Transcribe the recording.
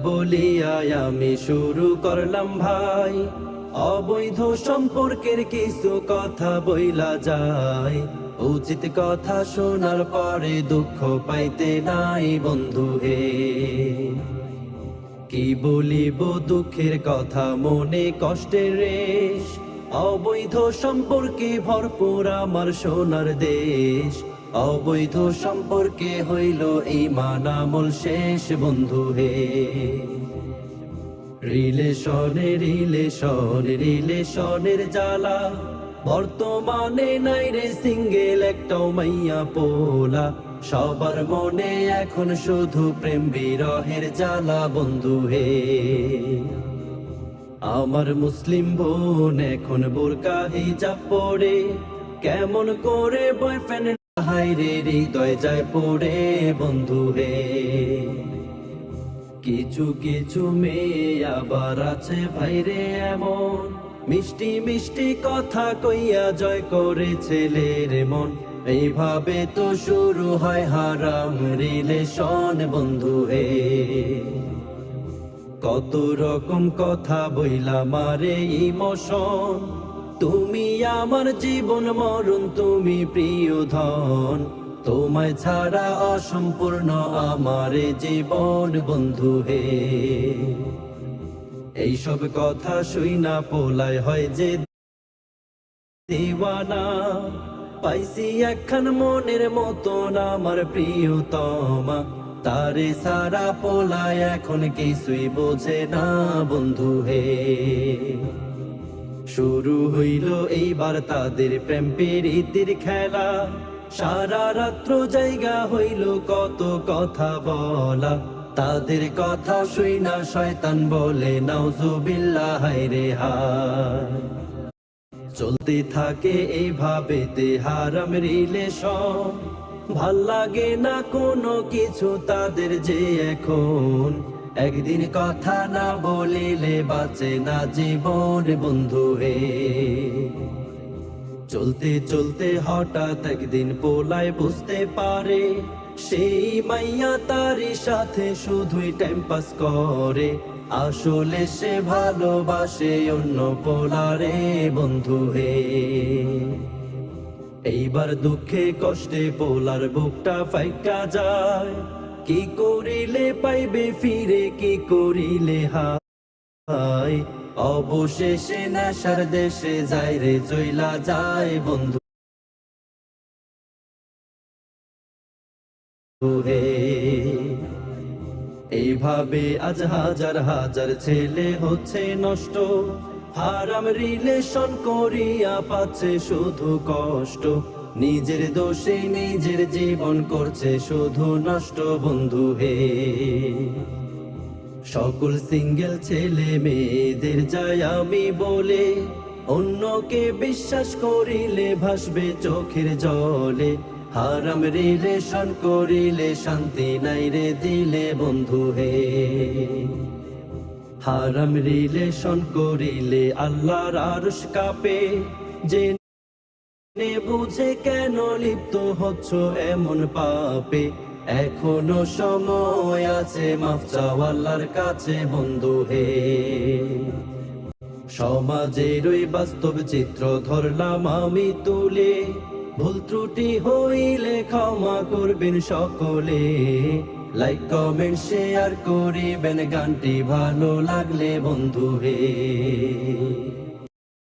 বলিয়া আমি শুরু করলাম ভাই, অবৈধ সম্পর্কের কিছু কথা বইলা যায়। উচিত কথা শোনার পরে দুঃখ পাইতে নাই বন্ধু হে। কি বলিব দুঃখের কথা, মনে কষ্টের রেশ, অবৈধ সম্পর্কে ভরপুর আমার সোনার দেশ। অবৈধ সম্পর্কে হইল ঈমান আমল শেষ বন্ধু হে। রিলেশনের জ্বালা বর্তমানে নাই রে সিঙ্গেল একটাও মাইয়া পোলা। সবার মনে এখন শুধু প্রেম বিরহের জ্বালা বন্ধু হে। আমার মুসলিম বোন এখন বোরকা হিজাব পরে, কেমন করে বয়ফ্রেন্ড হাইরে হৃদয় যায় পড়ে বন্ধু হে। কিছু কিছু মেয়ে আবার আছে ভাইরে এমন, মিষ্টি মিষ্টি কথা কইয়া জয় করে ছেলের মন। এইভাবে তো শুরু হয় হারাম রিলেশন বন্ধু হে। কত রকম কথা বইলা মারে ইমোশন, তুমি আমার জীবন মরণ, তুমি প্রিয় ধন। তোমায় ছাড়া অসম্পূর্ণ আমার জীবন বন্ধু হে। এইসব কথা শুইনা পোলায় হয় যে দিওয়ানা, পাইছি একখান মনের মতন আমার প্রিয়তমা। তারে সারা পোলায় এখন কিছুই বোঝে না বন্ধু হে। শুরু হইল এইবার তাদের প্রেম প্রীতির খেলা, সারা রাত্র জায়গা হইল কত কথা বলা। তাদের কথা শুইনা শয়তান বলে নাউজুবিল্লাহ হায়রে হায়। চলতে থাকে এইভাবে তে হারাম রিলেশন, ভাল লাগে না কোনো কিছু তাদের যে এখন। একদিন কথা না বলিলে বাঁচে না জীবন বন্ধু হে। চলতে চলতে হঠাৎ একদিন পোলায় বুঝতে পারে, সেই মাইয়া তারই সাথে শুধুই টাইম পাস করে। আসলে সে ভালোবাসে অন্য পোলারে বন্ধু হে। এইবার দুঃখে কষ্টে পোলার বুকটা ফাইকা যায়, কি করিলে পাইবে ফিরে, কি করিলে হায়। অবশেষে নেশার দেশে যায় রে চইলা যায় বন্ধু হে। এইভাবে আজ হাজার হাজার ছেলে হচ্ছে নষ্ট, হারাম রিলেশন করিয়া পাচ্ছে শুধু কষ্ট। নিজের দোষে নিজের জীবন করছে শুধু নষ্ট বন্ধু হে। সকল সিঙ্গেল ছেলে মেয়েদের যাই আমি বলে, অন্যকে বিশ্বাস করিলে ভাসবে চোখের জলে। হারাম রিলেশন করিলে শান্তি নাই রে দিলে বন্ধু হে। হারাম রিলেশন করিলে আল্লাহর আরশ কাঁপে, জেনে বুঝে কেন লিপ্ত হচ্ছ এমন পাপে। এখনো সময় আছে মাফ চাও আল্লাহর কাছে বন্ধু হে। সমাজের ওই বাস্তব চিত্র ধরলাম আমি তুলে, ভুল ত্রুটি হইলে ক্ষমা করবেন সকলে। লাইক কমেন্ট শেয়ার করিবেন গানটি ভালো লাগলে বন্ধু হে।